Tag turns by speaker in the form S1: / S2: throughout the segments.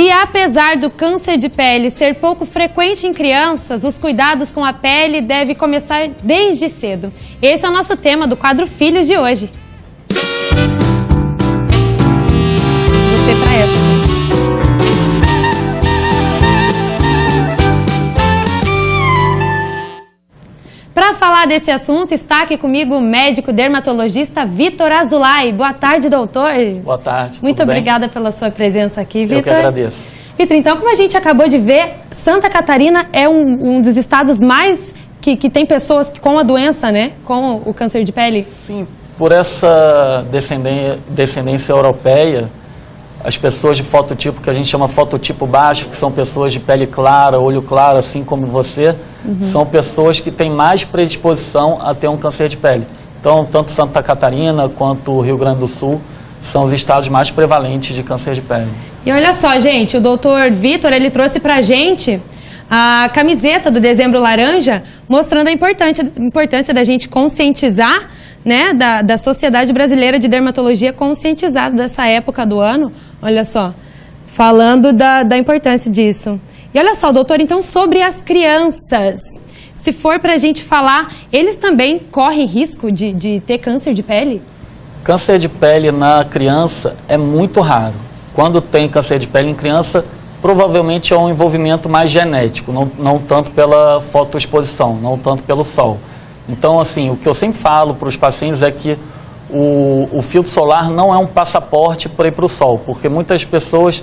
S1: E apesar do câncer de pele ser pouco frequente em crianças, os cuidados com a pele devem começar desde cedo. Esse é o nosso tema do quadro Filhos de hoje. Você para essa, gente. Para falar desse assunto, está aqui comigo o médico dermatologista Vitor Azulay. Boa tarde, doutor.
S2: Boa tarde,
S1: Muito obrigada pela sua presença aqui, Vitor.
S2: Eu que agradeço.
S1: Vitor, então, como a gente acabou de ver, Santa Catarina é um dos estados mais que tem pessoas com a doença, né? Com o câncer de pele.
S2: Sim, por essa descendência europeia, as pessoas de fototipo, que a gente chama fototipo baixo, que são pessoas de pele clara, olho claro, assim como você, são pessoas que têm mais predisposição a ter um câncer de pele. Então, tanto Santa Catarina quanto o Rio Grande do Sul são os estados mais prevalentes de câncer de pele.
S1: E olha só, gente, o doutor Vitor, ele trouxe pra gente a camiseta do Dezembro Laranja, mostrando a importância da gente conscientizar, né, da Sociedade Brasileira de Dermatologia conscientizar dessa época do ano, olha só, falando da importância disso. E olha só, doutor, então sobre as crianças, se for para a gente falar, eles também correm risco de ter câncer de pele?
S2: Câncer de pele na criança é muito raro. Quando tem câncer de pele em criança, provavelmente é um envolvimento mais genético, não tanto pela fotoexposição, não tanto pelo sol. Então, assim, o que eu sempre falo para os pacientes é que o filtro solar não é um passaporte para ir para o sol, porque muitas pessoas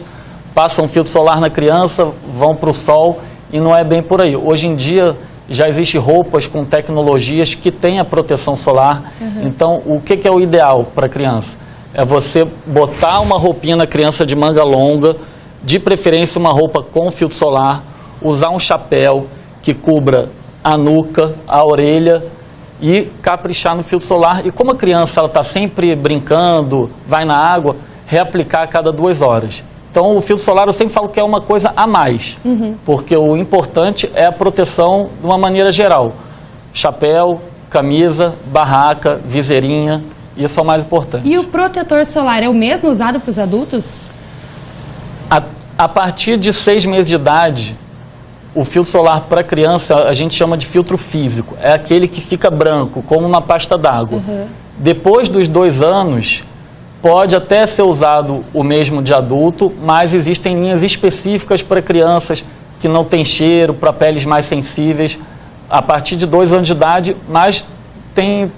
S2: passam filtro solar na criança, vão para o sol e não é bem por aí. Hoje em dia já existem roupas com tecnologias que têm a proteção solar. Então, o que é o ideal para a criança? É você botar uma roupinha na criança de manga longa, de preferência uma roupa com filtro solar, usar um chapéu que cubra a nuca, a orelha e caprichar no filtro solar. E como a criança está sempre brincando, vai na água, reaplicar a cada 2 horas. Então o filtro solar eu sempre falo que é uma coisa a mais, porque o importante é a proteção de uma maneira geral. Chapéu, camisa, barraca, viseirinha, isso é o mais importante.
S1: E o protetor solar é o mesmo usado para os adultos?
S2: A partir de 6 meses de idade, o filtro solar para criança a gente chama de filtro físico. É aquele que fica branco, como uma pasta d'água. Depois dos 2 anos, pode até ser usado o mesmo de adulto, mas existem linhas específicas para crianças que não têm cheiro, para peles mais sensíveis. A partir de 2 anos de idade, mas tem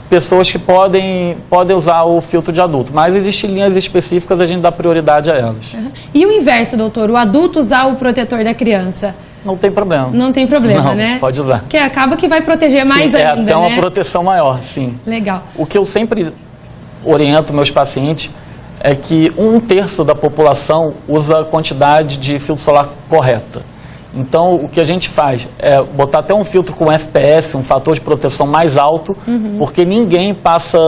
S2: pessoas que podem usar o filtro de adulto, mas existem linhas específicas, a gente dá prioridade a elas.
S1: E o inverso, doutor? O adulto usar o protetor da criança?
S2: Não tem problema.
S1: Não tem problema,
S2: não,
S1: né?
S2: Pode usar.
S1: Que acaba que vai proteger mais
S2: sim,
S1: ainda,
S2: é até
S1: né?
S2: uma proteção maior, sim.
S1: Legal.
S2: O que eu sempre oriento meus pacientes é que 1/3 da população usa a quantidade de filtro solar correta. Então, o que a gente faz é botar até um filtro com FPS, um fator de proteção mais alto, porque ninguém passa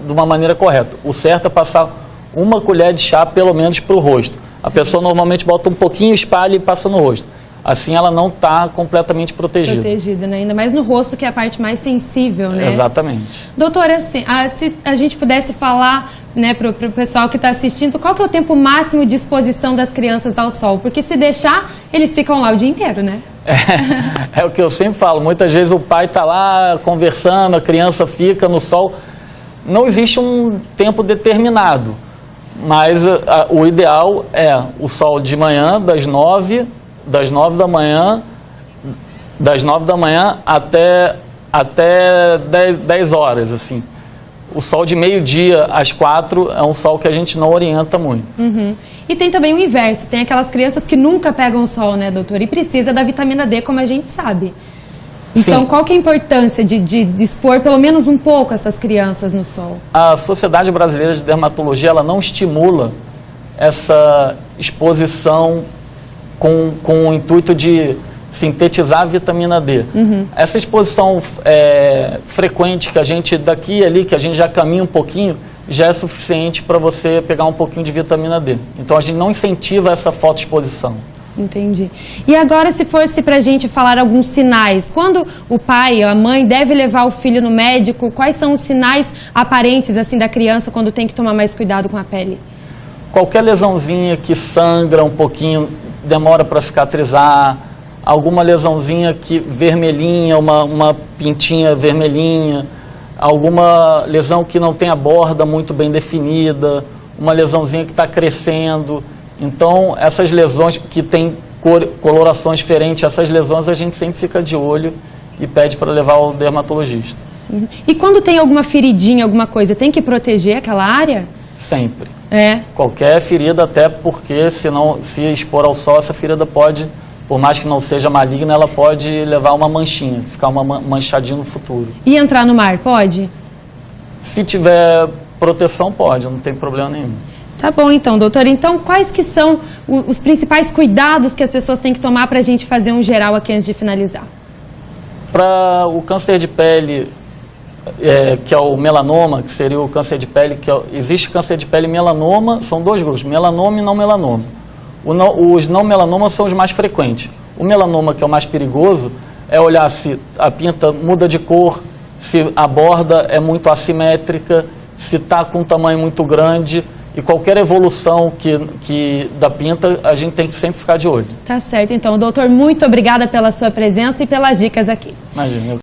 S2: de uma maneira correta. O certo é passar 1 colher de chá, pelo menos, para o rosto. A pessoa normalmente bota um pouquinho, espalha e passa no rosto. Assim, ela não está completamente protegida.
S1: Protegida, né? Ainda mais no rosto, que é a parte mais sensível, né?
S2: Exatamente.
S1: Doutora, assim, se a gente pudesse falar, né, para o pessoal que está assistindo, qual que é o tempo máximo de exposição das crianças ao sol? Porque se deixar, eles ficam lá o dia inteiro, né?
S2: É o que eu sempre falo. Muitas vezes o pai está lá conversando, a criança fica no sol. Não existe um tempo determinado, mas o ideal é o sol de manhã, das 9 da manhã até 10 horas, assim. O sol de meio-dia às 4 é um sol que a gente não orienta muito.
S1: E tem também o inverso, tem aquelas crianças que nunca pegam sol, né, doutor? E precisa da vitamina D, como a gente sabe. Então, qual que é a importância de expor pelo menos um pouco essas crianças no sol? A
S2: Sociedade Brasileira de Dermatologia, ela não estimula essa exposição com o intuito de sintetizar a vitamina D. Essa exposição frequente que a gente daqui e ali, que a gente já caminha um pouquinho, já é suficiente para você pegar um pouquinho de vitamina D. Então a gente não incentiva essa fotoexposição.
S1: Entendi. E agora, se fosse para a gente falar alguns sinais, quando o pai ou a mãe deve levar o filho no médico, quais são os sinais aparentes assim da criança quando tem que tomar mais cuidado com a pele?
S2: Qualquer lesãozinha que sangra um pouquinho, demora para cicatrizar, alguma lesãozinha que vermelhinha, uma pintinha vermelhinha, alguma lesão que não tem a borda muito bem definida, uma lesãozinha que está crescendo. Então, essas lesões que têm colorações diferentes, essas lesões a gente sempre fica de olho e pede para levar ao dermatologista.
S1: E quando tem alguma feridinha, alguma coisa, tem que proteger aquela área?
S2: Sempre.
S1: É.
S2: Qualquer ferida, até porque se expor ao sol, essa ferida pode, por mais que não seja maligna, ela pode levar uma manchinha, ficar uma manchadinha no futuro.
S1: E entrar no mar, pode?
S2: Se tiver proteção, pode, não tem problema nenhum.
S1: Tá bom, então, doutor. Então, quais que são os principais cuidados que as pessoas têm que tomar para a gente fazer um geral aqui antes de finalizar?
S2: Para o câncer de pele, que é o melanoma, que seria o câncer de pele, existe câncer de pele melanoma, são dois grupos, melanoma e não melanoma. Os não melanomas são os mais frequentes. O melanoma, que é o mais perigoso, é olhar se a pinta muda de cor, se a borda é muito assimétrica, se está com um tamanho muito grande, e qualquer evolução da pinta, a gente tem que sempre ficar de olho.
S1: Tá certo, então. Doutor, muito obrigada pela sua presença e pelas dicas aqui.
S2: Imagina.